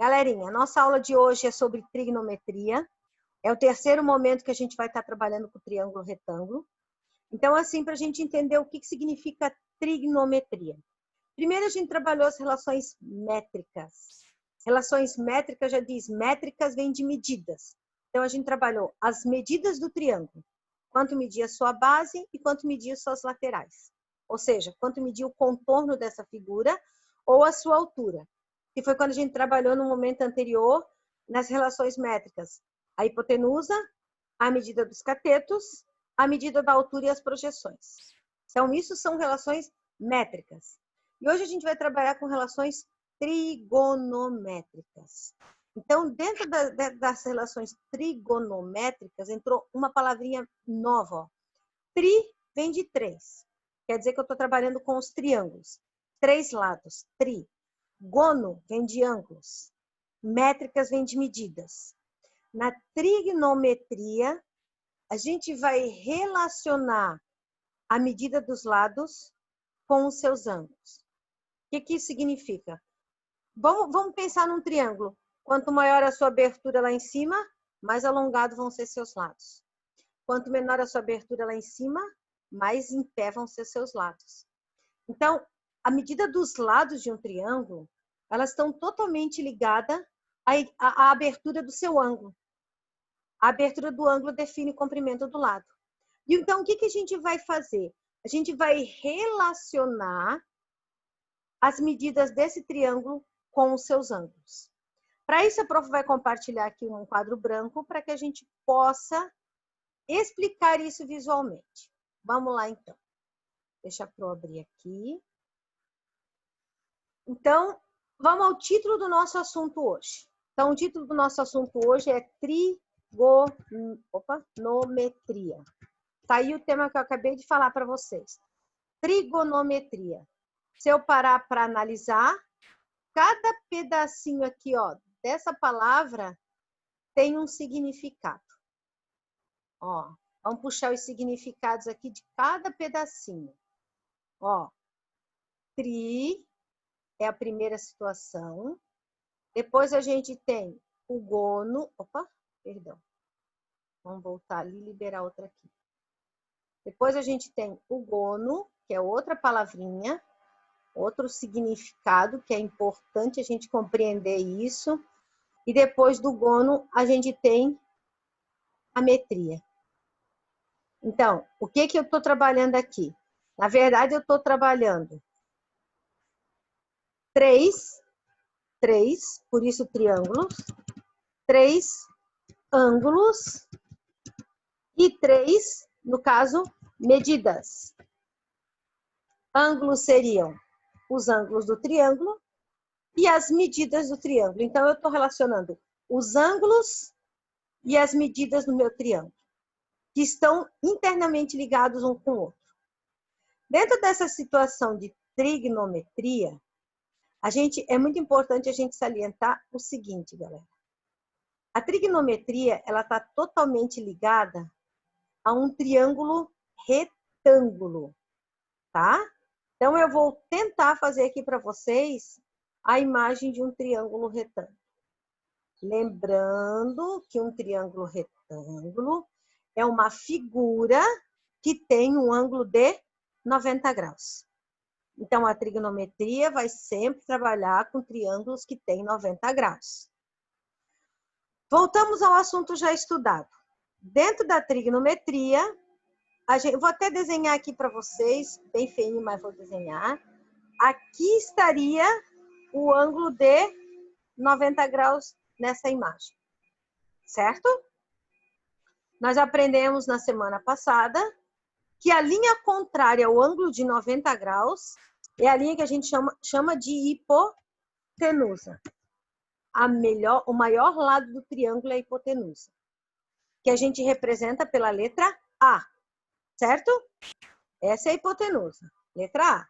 Galerinha, a nossa aula de hoje é sobre trigonometria. É o terceiro momento que a gente vai estar trabalhando com o triângulo retângulo. Então, assim, para a gente entender o que significa trigonometria. Primeiro, a gente trabalhou as relações métricas. Relações métricas já diz, métricas vem de medidas. Então, a gente trabalhou as medidas do triângulo. Quanto media a sua base e quanto media suas laterais. Ou seja, quanto media o contorno dessa figura ou a sua altura. Que foi quando a gente trabalhou no momento anterior nas relações métricas. A hipotenusa, a medida dos catetos, a medida da altura e as projeções. Então, isso são relações métricas. E hoje a gente vai trabalhar com relações trigonométricas. Então, dentro das relações trigonométricas, entrou uma palavrinha nova. Ó. Tri vem de 3. Quer dizer que eu estou trabalhando com os triângulos. 3 lados, tri. Gono vem de ângulos. Métricas vem de medidas. Na trigonometria, a gente vai relacionar a medida dos lados com os seus ângulos. O que isso significa? Vamos pensar num triângulo. Quanto maior a sua abertura lá em cima, mais alongados vão ser seus lados. Quanto menor a sua abertura lá em cima, mais em pé vão ser seus lados. Então, a medida dos lados de um triângulo, elas estão totalmente ligadas à abertura do seu ângulo. A abertura do ângulo define o comprimento do lado. E então, o que a gente vai fazer? A gente vai relacionar as medidas desse triângulo com os seus ângulos. Para isso, a prof vai compartilhar aqui um quadro branco para que a gente possa explicar isso visualmente. Vamos lá, então. Deixa a Pro abrir aqui. Então, vamos ao título do nosso assunto hoje. Então, o título do nosso assunto hoje é trigonometria. Tá aí o tema que eu acabei de falar para vocês. Trigonometria. Se eu parar para analisar, cada pedacinho aqui, ó, dessa palavra tem um significado. Ó, vamos puxar os significados aqui de cada pedacinho. Ó, tri é a primeira situação. Depois a gente tem o gono. Opa, perdão. Vamos voltar ali e liberar outra aqui. Depois a gente tem o gono, que é outra palavrinha, outro significado, que é importante a gente compreender isso. E depois do gono, a gente tem a metria. Então, o que eu estou trabalhando aqui? Na verdade, eu estou trabalhando três, por isso triângulos, 3 ângulos e 3, no caso, medidas. Ângulos seriam os ângulos do triângulo e as medidas do triângulo. Então, eu estou relacionando os ângulos e as medidas do meu triângulo, que estão internamente ligados um com o outro. Dentro dessa situação de trigonometria, é muito importante a gente salientar o seguinte, galera. A trigonometria, ela está totalmente ligada a um triângulo retângulo, tá? Então, eu vou tentar fazer aqui para vocês a imagem de um triângulo retângulo. Lembrando que um triângulo retângulo é uma figura que tem um ângulo de 90 graus. Então, a trigonometria vai sempre trabalhar com triângulos que têm 90 graus. Voltamos ao assunto já estudado. Dentro da trigonometria, vou até desenhar aqui para vocês, bem feinho, mas vou desenhar. Aqui estaria o ângulo de 90 graus nessa imagem, certo? Nós aprendemos na semana passada que a linha contrária ao ângulo de 90 graus é a linha que a gente chama de hipotenusa. O maior lado do triângulo é a hipotenusa, que a gente representa pela letra A, certo? Essa é a hipotenusa, letra A.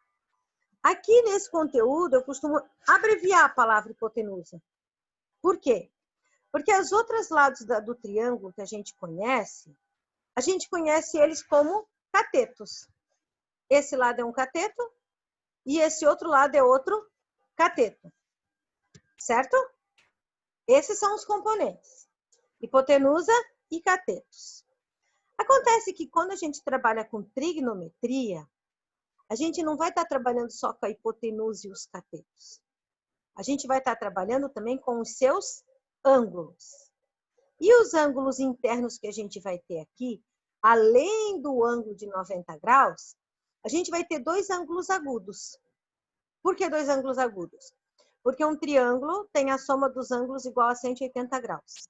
Aqui nesse conteúdo, eu costumo abreviar a palavra hipotenusa. Por quê? Porque os outros lados do triângulo que a gente conhece eles como catetos. Esse lado é um cateto e esse outro lado é outro cateto. Certo? Esses são os componentes. Hipotenusa e catetos. Acontece que quando a gente trabalha com trigonometria, a gente não vai estar trabalhando só com a hipotenusa e os catetos. A gente vai estar trabalhando também com os seus ângulos. E os ângulos internos que a gente vai ter aqui, além do ângulo de 90 graus, a gente vai ter dois ângulos agudos. Por que dois ângulos agudos? Porque um triângulo tem a soma dos ângulos igual a 180 graus.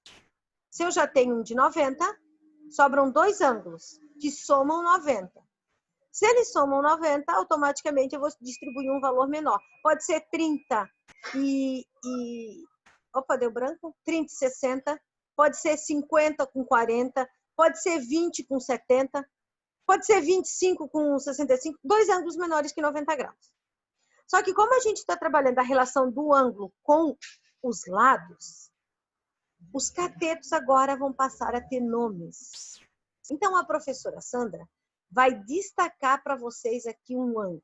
Se eu já tenho um de 90, sobram dois ângulos que somam 90. Se eles somam 90, automaticamente eu vou distribuir um valor menor. Pode ser 30 Opa, deu branco? 30 e 60. Pode ser 50 com 40. Pode ser 20 com 70. Pode ser 25 com 65. Dois ângulos menores que 90 graus. Só que como a gente está trabalhando a relação do ângulo com os lados, os catetos agora vão passar a ter nomes. Então, a professora Sandra vai destacar para vocês aqui um ângulo.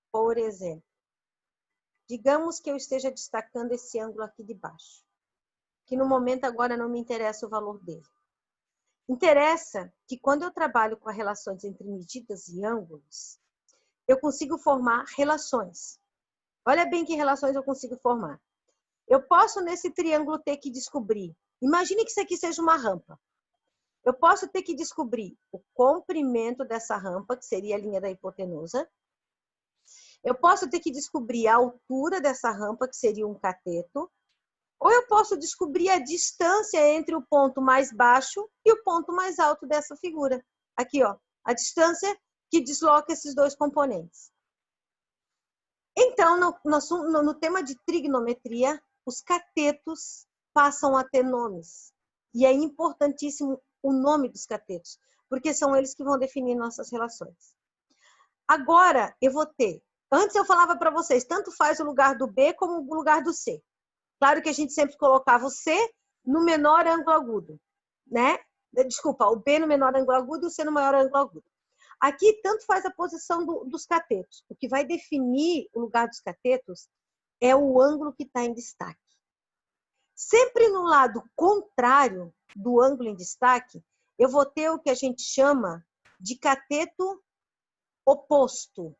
Por exemplo, digamos que eu esteja destacando esse ângulo aqui de baixo, que no momento agora não me interessa o valor dele. Interessa que quando eu trabalho com as relações entre medidas e ângulos, eu consigo formar relações. Olha bem que relações eu consigo formar. Eu posso, nesse triângulo, ter que descobrir. Imagine que isso aqui seja uma rampa. Eu posso ter que descobrir o comprimento dessa rampa, que seria a linha da hipotenusa. Eu posso ter que descobrir a altura dessa rampa, que seria um cateto. Ou eu posso descobrir a distância entre o ponto mais baixo e o ponto mais alto dessa figura. Aqui, ó, a distância que desloca esses dois componentes. Então, no tema de trigonometria, os catetos passam a ter nomes. E é importantíssimo o nome dos catetos, porque são eles que vão definir nossas relações. Agora, eu vou ter... Antes eu falava para vocês, tanto faz o lugar do B como o lugar do C. Claro que a gente sempre colocava o C no menor ângulo agudo, né? Desculpa, o B no menor ângulo agudo e o C no maior ângulo agudo. Aqui, tanto faz a posição dos catetos. O que vai definir o lugar dos catetos é o ângulo que está em destaque. Sempre no lado contrário do ângulo em destaque, eu vou ter o que a gente chama de cateto oposto.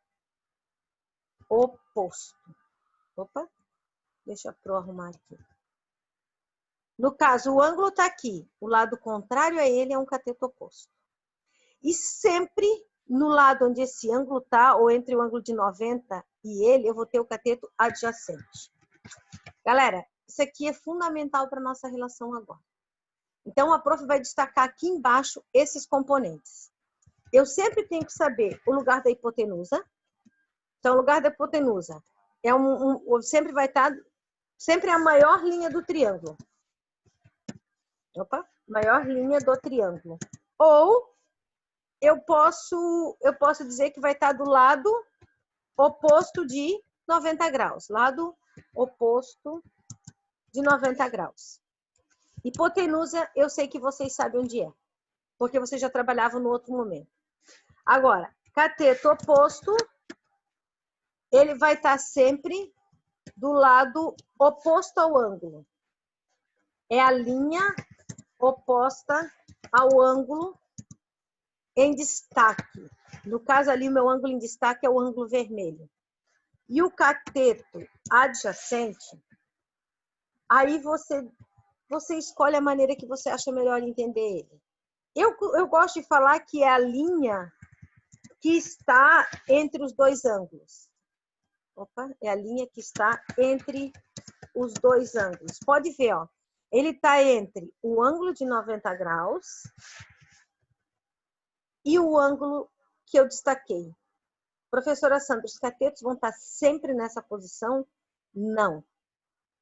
Oposto. Opa, deixa eu arrumar aqui. No caso, o ângulo está aqui. O lado contrário a ele é um cateto oposto. E sempre no lado onde esse ângulo está, ou entre o ângulo de 90 e ele, eu vou ter o cateto adjacente. Galera, isso aqui é fundamental para a nossa relação agora. Então, a prof vai destacar aqui embaixo esses componentes. Eu sempre tenho que saber o lugar da hipotenusa. Então, o lugar da hipotenusa é sempre vai estar sempre a maior linha do triângulo. Opa, maior linha do triângulo. Ou eu posso dizer que vai estar do lado oposto de 90 graus. Lado oposto de 90 graus. Hipotenusa, eu sei que vocês sabem onde é, porque vocês já trabalhavam no outro momento. Agora, cateto oposto, ele vai estar sempre do lado oposto ao ângulo. É a linha oposta ao ângulo em destaque. No caso ali, o meu ângulo em destaque é o ângulo vermelho. E o cateto adjacente, aí você escolhe a maneira que você acha melhor entender ele. Eu gosto de falar que é a linha que está entre os dois ângulos. Opa, é a linha que está entre os dois ângulos. Pode ver, ó. Ele está entre o ângulo de 90 graus e o ângulo que eu destaquei. Professora Sandra, os catetos vão estar sempre nessa posição? Não.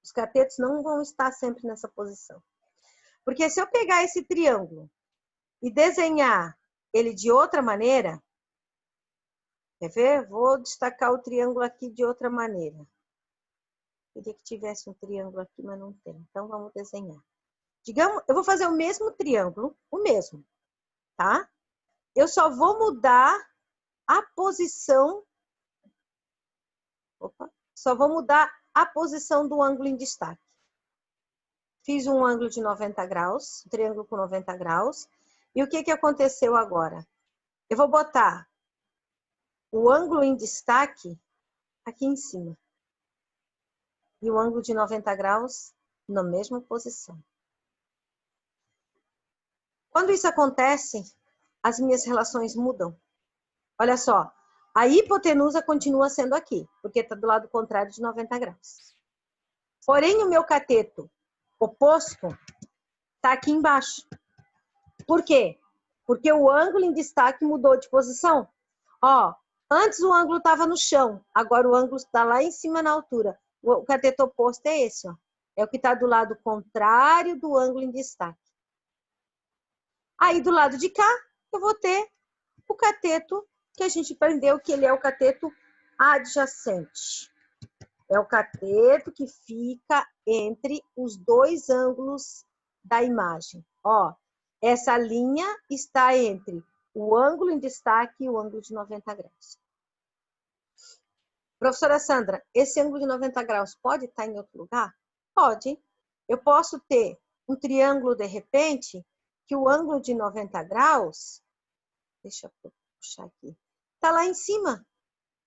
Os catetos não vão estar sempre nessa posição. Porque se eu pegar esse triângulo e desenhar ele de outra maneira, quer ver? Vou destacar o triângulo aqui de outra maneira. Queria que tivesse um triângulo aqui, mas não tem. Então, vamos desenhar. Digamos, eu vou fazer o mesmo triângulo, o mesmo, tá? Eu só vou mudar a posição. Opa, só vou mudar a posição do ângulo em destaque. Fiz um ângulo de 90 graus, um triângulo com 90 graus. E o que que aconteceu agora? Eu vou botar o ângulo em destaque aqui em cima. E o ângulo de 90 graus na mesma posição. Quando isso acontece, as minhas relações mudam. Olha só, a hipotenusa continua sendo aqui, porque está do lado contrário de 90 graus. Porém, o meu cateto oposto está aqui embaixo. Por quê? Porque o ângulo em destaque mudou de posição. Ó, antes o ângulo estava no chão, agora o ângulo está lá em cima na altura. O cateto oposto é esse, ó. É o que está do lado contrário do ângulo em destaque. Aí, do lado de cá, eu vou ter o cateto que a gente aprendeu que ele é o cateto adjacente. É o cateto que fica entre os dois ângulos da imagem. Ó, essa linha está entre o ângulo em destaque e o ângulo de 90 graus. Professora Sandra, esse ângulo de 90 graus pode estar em outro lugar? Pode. Eu posso ter um triângulo, de repente, que o ângulo de 90 graus, deixa eu puxar aqui, está lá em cima,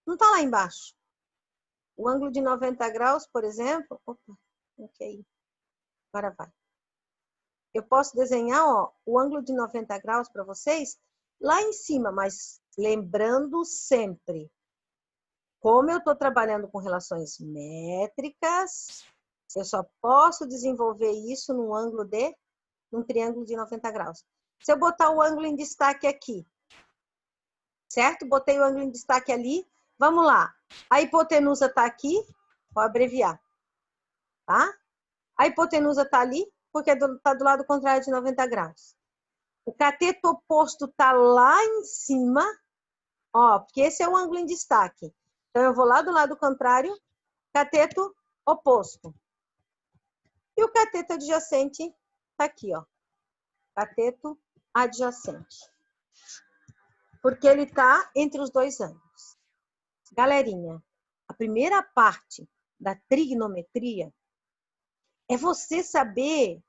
não está lá embaixo. O ângulo de 90 graus, por exemplo, opa, ok, agora vai. Eu posso desenhar, ó, o ângulo de 90 graus para vocês lá em cima, mas lembrando sempre, como eu estou trabalhando com relações métricas, eu só posso desenvolver isso num ângulo de um triângulo de 90 graus. Se eu botar o ângulo em destaque aqui, certo? Botei o ângulo em destaque ali. Vamos lá. A hipotenusa está aqui, vou abreviar, tá? A hipotenusa está ali, porque está do lado contrário de 90 graus. O cateto oposto está lá em cima, ó, porque esse é o ângulo em destaque. Então, eu vou lá do lado contrário, cateto oposto. E o cateto adjacente está aqui, ó. Cateto adjacente. Porque ele está entre os dois ângulos. Galerinha, a primeira parte da trigonometria é você saber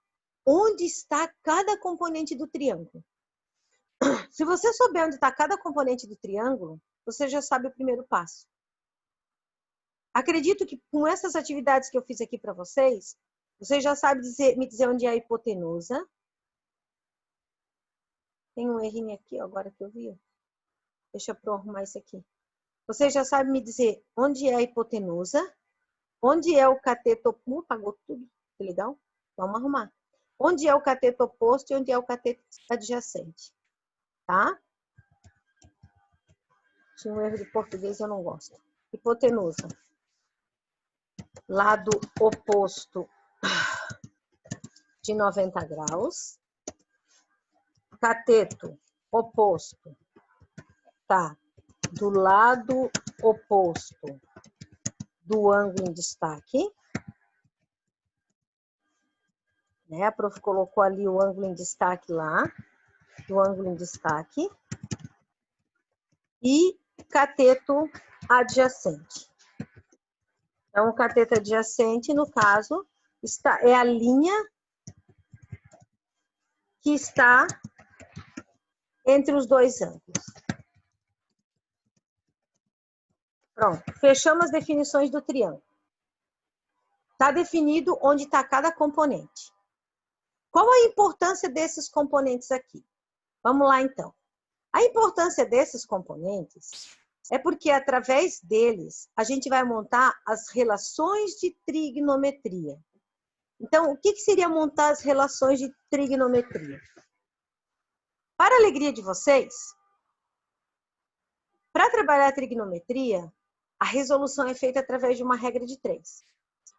onde está cada componente do triângulo. Se você souber onde está cada componente do triângulo, você já sabe o primeiro passo. Acredito que com essas atividades que eu fiz aqui para vocês, você já sabe me dizer onde é a hipotenusa. Tem um errinho aqui, agora que eu vi. Deixa eu arrumar isso aqui. Você já sabe me dizer onde é a hipotenusa, onde é o cateto oposto. Apagou tudo, que legal? Vamos arrumar. Onde é o cateto oposto e onde é o cateto adjacente. Tá? Tinha um erro de português, eu não gosto. Hipotenusa. Lado oposto de 90 graus. Cateto oposto tá do lado oposto do ângulo em destaque. Né? A prof colocou ali o ângulo em destaque lá, do ângulo em destaque. E cateto adjacente. Então, o cateto adjacente, no caso, é a linha que está entre os dois ângulos. Pronto, fechamos as definições do triângulo. Está definido onde está cada componente. Qual a importância desses componentes aqui? Vamos lá, então. A importância desses componentes é porque, através deles, a gente vai montar as relações de trigonometria. Então, o que seria montar as relações de trigonometria? Para a alegria de vocês, para trabalhar a trigonometria, a resolução é feita através de uma regra de 3.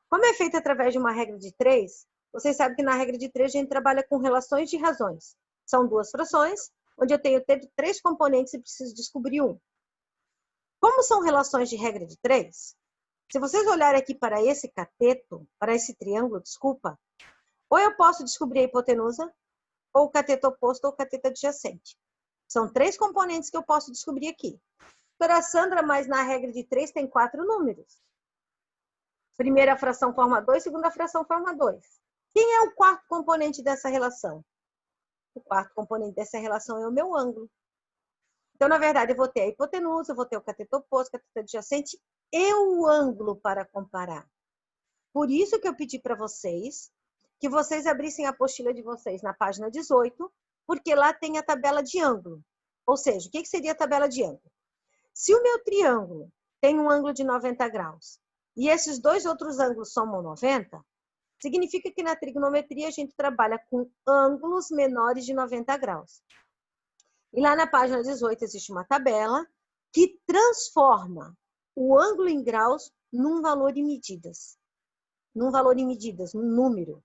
Como é feita através de uma regra de 3, vocês sabem que na regra de 3 a gente trabalha com relações de razões. São duas frações, onde eu tenho 3 componentes e preciso descobrir um. Como são relações de regra de 3, se vocês olharem aqui para esse cateto, para esse triângulo, desculpa, ou eu posso descobrir a hipotenusa, ou o cateto oposto, ou o cateto adjacente. São 3 componentes que eu posso descobrir aqui. Doutora Sandra, mas na regra de 3 tem 4 números. Primeira fração forma 2, segunda fração forma 2. Quem é o quarto componente dessa relação? O quarto componente dessa relação é o meu ângulo. Então, na verdade, eu vou ter a hipotenusa, eu vou ter o cateto oposto, o cateto adjacente e o ângulo para comparar. Por isso que eu pedi para vocês que vocês abrissem a apostila de vocês na página 18, porque lá tem a tabela de ângulo. Ou seja, o que seria a tabela de ângulo? Se o meu triângulo tem um ângulo de 90 graus e esses dois outros ângulos somam 90, significa que na trigonometria a gente trabalha com ângulos menores de 90 graus. E lá na página 18 existe uma tabela que transforma o ângulo em graus num valor em medidas. Num valor em medidas, num número.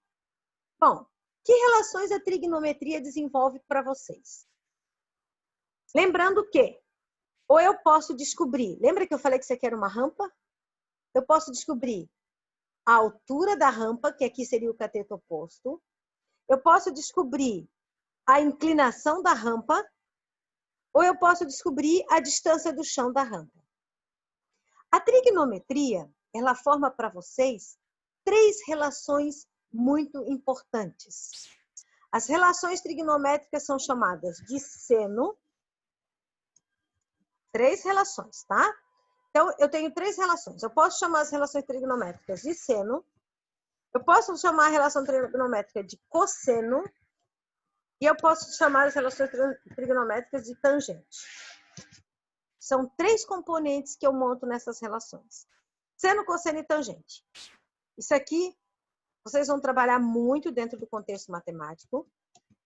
Bom, que relações a trigonometria desenvolve para vocês? Lembrando que, ou eu posso descobrir, lembra que eu falei que isso aqui era uma rampa? Eu posso descobrir a altura da rampa, que aqui seria o cateto oposto. Eu posso descobrir a inclinação da rampa, ou eu posso descobrir a distância do chão da rampa. A trigonometria, ela forma para vocês 3 relações muito importantes. As relações trigonométricas são chamadas de seno. 3 relações, tá? Então, eu tenho 3 relações. Eu posso chamar as relações trigonométricas de seno, eu posso chamar a relação trigonométrica de cosseno, e eu posso chamar as relações trigonométricas de tangente. São 3 componentes que eu monto nessas relações. Seno, cosseno e tangente. Isso aqui, vocês vão trabalhar muito dentro do contexto matemático.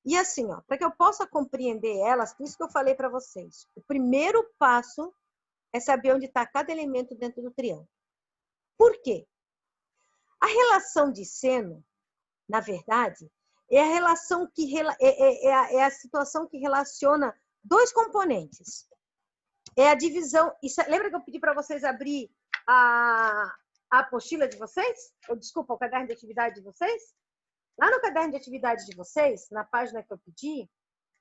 E assim, ó, para que eu possa compreender elas, por isso que eu falei para vocês, o primeiro passo é saber onde está cada elemento dentro do triângulo. Por quê? A relação de seno, na verdade, é a relação que é a situação que relaciona 2 componentes. É a divisão. Isso, lembra que eu pedi para vocês abrir a apostila de vocês? Ou, desculpa, o caderno de atividade de vocês? Lá no caderno de atividade de vocês, na página que eu pedi,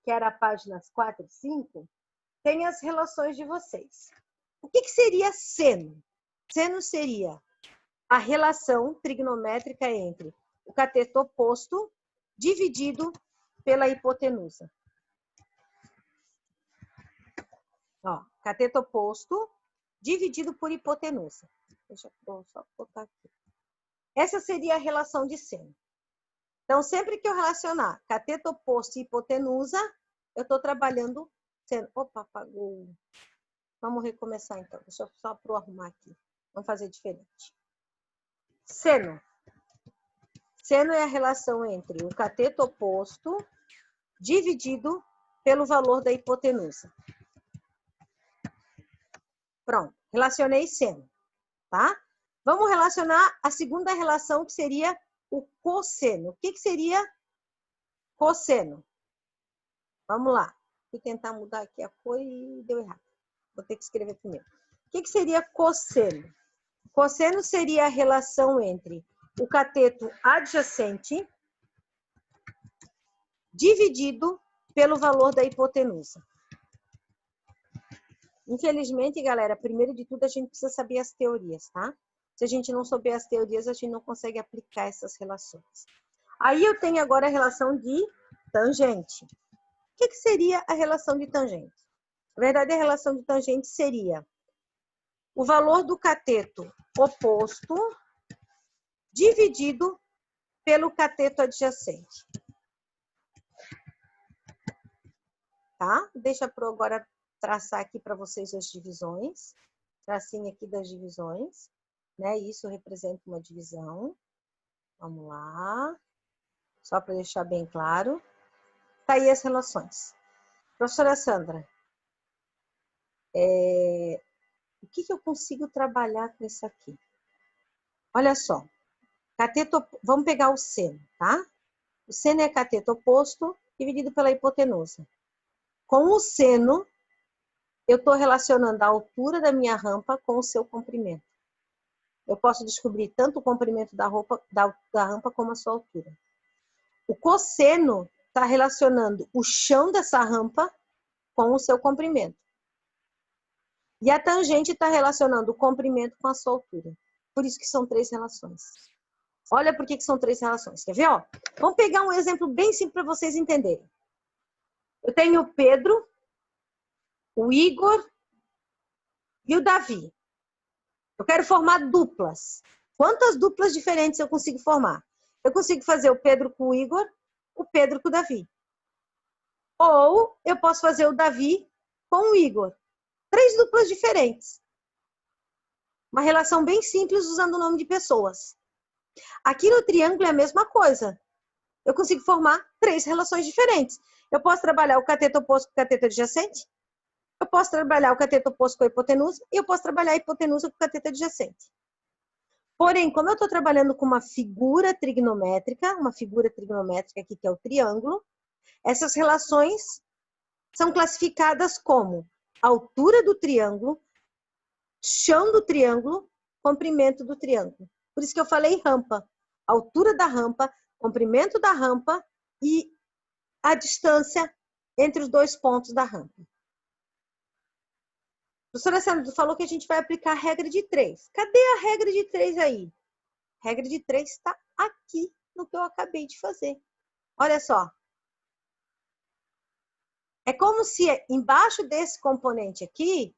que era a páginas 4 e 5, tem as relações de vocês. O que seria seno? Seno seria a relação trigonométrica entre o cateto oposto dividido pela hipotenusa. Ó, cateto oposto dividido por hipotenusa. Deixa eu só botar aqui. Essa seria a relação de seno. Então, sempre que eu relacionar cateto oposto e hipotenusa, eu estou trabalhando seno. Opa, apagou. Vamos recomeçar então. Deixa eu só arrumar aqui. Vamos fazer diferente. Seno. Seno é a relação entre o cateto oposto dividido pelo valor da hipotenusa. Pronto, relacionei seno, tá? Vamos relacionar a segunda relação, que seria o cosseno. O que seria cosseno? Vamos lá. Fui tentar mudar aqui a cor e deu errado. Vou ter que escrever primeiro. O que seria cosseno? Cosseno seria a relação entre o cateto adjacente dividido pelo valor da hipotenusa. Infelizmente, galera, primeiro de tudo, a gente precisa saber as teorias, tá? Se a gente não souber as teorias, a gente não consegue aplicar essas relações. Aí eu tenho agora a relação de tangente. O que seria a relação de tangente? Na verdade, a relação de tangente seria o valor do cateto oposto dividido pelo cateto adjacente. Tá? Deixa eu agora traçar aqui para vocês as divisões. Tracinho aqui das divisões. Né? Isso representa uma divisão. Vamos lá. Só para deixar bem claro. Tá aí as relações. Professora Sandra, o que eu consigo trabalhar com isso aqui? Olha só. Cateto, vamos pegar o seno, tá? O seno é cateto oposto dividido pela hipotenusa. Com o seno, eu estou relacionando a altura da minha rampa com o seu comprimento. Eu posso descobrir tanto o comprimento da rampa como a sua altura. O cosseno está relacionando o chão dessa rampa com o seu comprimento. E a tangente está relacionando o comprimento com a sua altura. Por isso que são 3 relações. Olha por que são 3 relações. Quer ver? Ó? Vamos pegar um exemplo bem simples para vocês entenderem. Eu tenho o Pedro, o Igor e o Davi. Eu quero formar duplas. Quantas duplas diferentes eu consigo formar? Eu consigo fazer o Pedro com o Igor, o Pedro com o Davi. Ou eu posso fazer o Davi com o Igor. 3 duplas diferentes. Uma relação bem simples usando o nome de pessoas. Aqui no triângulo é a mesma coisa. Eu consigo formar 3 relações diferentes. Eu posso trabalhar o cateto oposto com o cateto adjacente. Eu posso trabalhar o cateto oposto com a hipotenusa. E eu posso trabalhar a hipotenusa com o cateto adjacente. Porém, como eu estou trabalhando com uma figura trigonométrica aqui que é o triângulo, essas relações são classificadas como altura do triângulo, chão do triângulo, comprimento do triângulo. Por isso que eu falei rampa. Altura da rampa, comprimento da rampa e a distância entre os 2 pontos da rampa. A professora Sandra falou que a gente vai aplicar a regra de 3. Cadê a regra de 3 aí? A regra de 3 está aqui no que eu acabei de fazer. Olha só. É como se embaixo desse componente aqui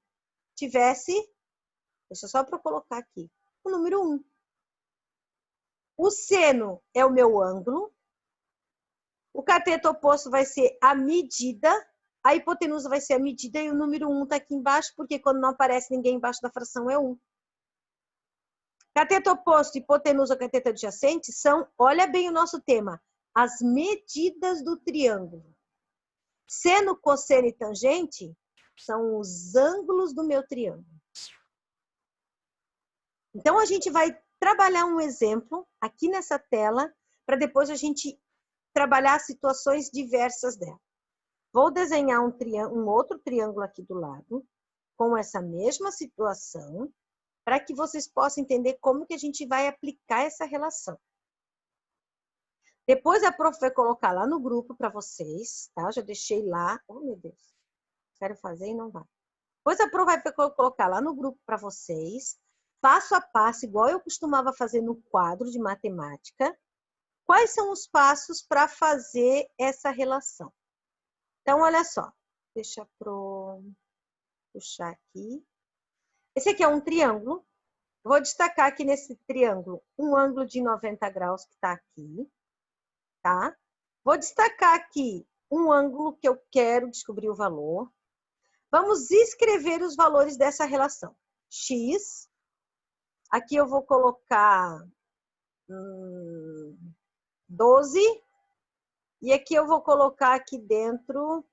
tivesse, deixa só para eu colocar aqui, o número 1. O seno é o meu ângulo. O cateto oposto vai ser a medida. A hipotenusa vai ser a medida e o número 1 está aqui embaixo, porque quando não aparece ninguém embaixo da fração é 1. Cateto oposto, hipotenusa, cateto adjacente são, olha bem o nosso tema, as medidas do triângulo. Seno, cosseno e tangente são os ângulos do meu triângulo. Então, a gente vai trabalhar um exemplo aqui nessa tela, para depois a gente trabalhar situações diversas dela. Vou desenhar um outro triângulo aqui do lado, com essa mesma situação, para que vocês possam entender como que a gente vai aplicar essa relação. Depois a prof vai colocar lá no grupo para vocês, tá? Já deixei lá. Oh, meu Deus. Quero fazer e não vai. Depois a prof vai colocar lá no grupo para vocês, passo a passo, igual eu costumava fazer no quadro de matemática. Quais são os passos para fazer essa relação? Então, olha só. Deixa eu puxar aqui. Esse aqui é um triângulo. Vou destacar aqui nesse triângulo um ângulo de 90 graus que está aqui. Tá? Vou destacar aqui um ângulo que eu quero descobrir o valor. Vamos escrever os valores dessa relação. X. Aqui eu vou colocar 12. E aqui eu vou colocar aqui dentro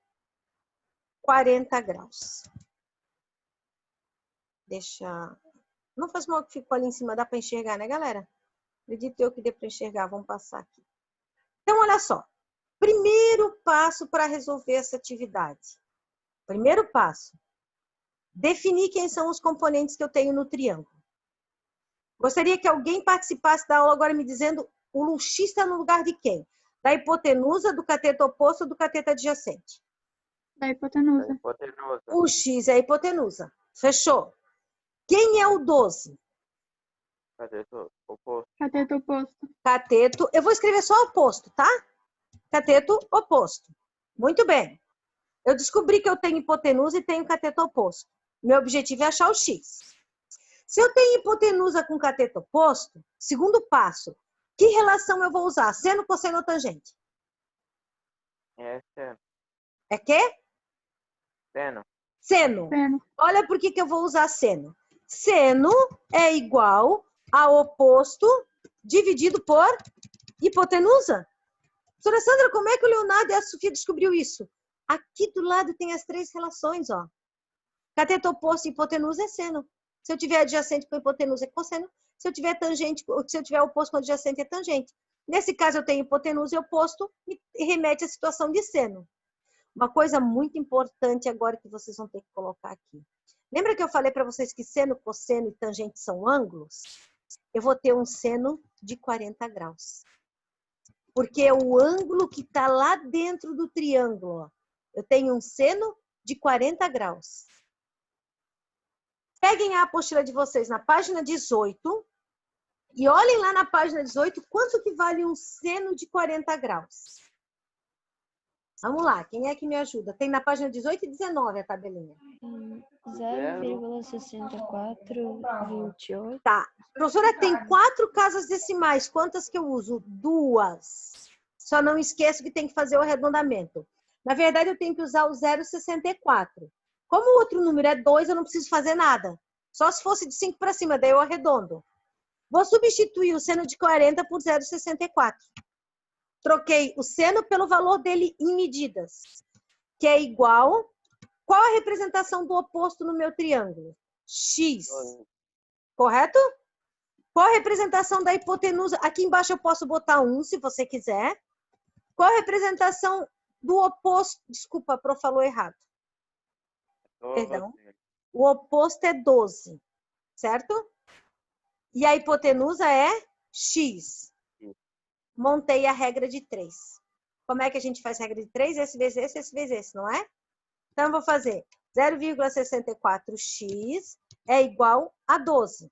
40 graus. Deixa... Não faz mal que ficou ali em cima, dá para enxergar, né, galera? Acredito eu que dê para enxergar. Vamos passar aqui. Então, olha só. Primeiro passo para resolver essa atividade. Primeiro passo. Definir quem são os componentes que eu tenho no triângulo. Gostaria que alguém participasse da aula agora me dizendo o X está no lugar de quem? Da hipotenusa, do cateto oposto ou do cateto adjacente? Da hipotenusa. Da hipotenusa. O X é a hipotenusa. Fechou. Quem é o 12? Cateto oposto. Cateto oposto. Cateto, eu vou escrever só oposto, tá? Cateto oposto. Muito bem. Eu descobri que eu tenho hipotenusa e tenho cateto oposto. Meu objetivo é achar o X. Se eu tenho hipotenusa com cateto oposto, segundo passo, que relação eu vou usar? Seno, cosseno ou tangente? É seno. É quê? Seno. Seno. Seno. Olha por que eu vou usar seno. Seno é igual a oposto dividido por hipotenusa. Professora Sandra, como é que o Leonardo e a Sofia descobriu isso? Aqui do lado tem as 3 relações, ó. Cateto oposto e hipotenusa é seno. Se eu tiver adjacente com hipotenusa é cosseno. Se eu tiver tangente, se eu tiver oposto com adjacente é tangente. Nesse caso eu tenho hipotenusa e oposto e remete à situação de seno. Uma coisa muito importante agora que vocês vão ter que colocar aqui. Lembra que eu falei para vocês que seno, cosseno e tangente são ângulos? Eu vou ter um seno de 40 graus. Porque é o ângulo que está lá dentro do triângulo. Ó. Eu tenho um seno de 40 graus. Peguem a apostila de vocês na página 18. E olhem lá na página 18, quanto que vale um seno de 40 graus? Vamos lá, quem é que me ajuda? Tem na página 18 e 19 a tabelinha. 0,6428. Tá. Professora, tem 4 casas decimais. Quantas que eu uso? 2. Só não esqueço que tem que fazer o arredondamento. Na verdade, eu tenho que usar o 0,64. Como o outro número é 2, eu não preciso fazer nada. Só se fosse de 5 para cima, daí eu arredondo. Vou substituir o seno de 40 por 0,64. Troquei o seno pelo valor dele em medidas, que é igual... Qual a representação do oposto no meu triângulo? X. Correto? Qual a representação da hipotenusa? Aqui embaixo eu posso botar 1, se você quiser. Qual a representação do oposto? Desculpa, a Pro falou errado. Perdão. O oposto é 12, certo? E a hipotenusa é X. Montei a regra de 3. Como é que a gente faz a regra de 3? Esse vezes esse, esse vezes esse, não é? Então, eu vou fazer 0,64x é igual a 12.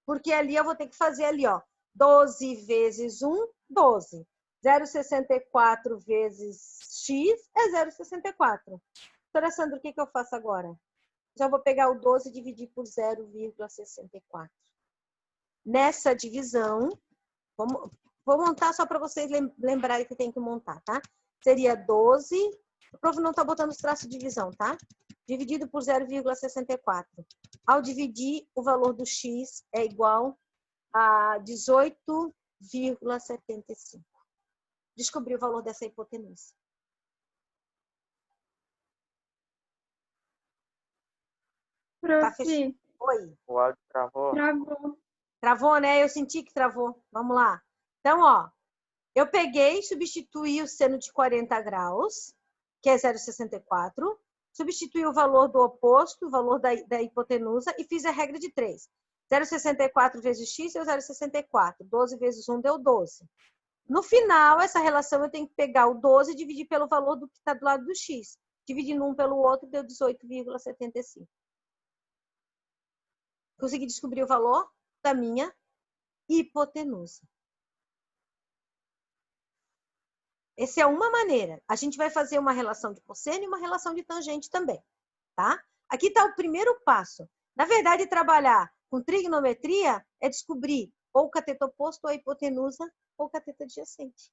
Porque ali eu vou ter que fazer ali, ó, 12 vezes 1, 12. 0,64 vezes x é 0,64. Doutora Sandra, o que eu faço agora? Já vou pegar o 12 e dividir por 0,64. Nessa divisão, vou montar só para vocês lembrarem que tem que montar, tá? Seria 12... O prof não está botando os traços de divisão, tá? Dividido por 0,64. Ao dividir, o valor do x é igual a 18,75. Descobri o valor dessa hipotenusa. Tá fechado? Oi. O áudio travou. Travou. Travou, né? Eu senti que travou. Vamos lá. Então, ó, eu peguei e substituí o seno de 40 graus, que é 0,64, substituí o valor do oposto, o valor da hipotenusa, e fiz a regra de 3. 0,64 vezes x deu 0,64. 12 vezes 1 deu 12. No final, essa relação eu tenho que pegar o 12 e dividir pelo valor do que está do lado do x. Dividindo um pelo outro, deu 18,75. Consegui descobrir o valor da minha hipotenusa. Essa é uma maneira. A gente vai fazer uma relação de cosseno e uma relação de tangente também, tá? Aqui está o primeiro passo. Na verdade, trabalhar com trigonometria é descobrir ou o cateto oposto, ou a hipotenusa, ou o cateto adjacente.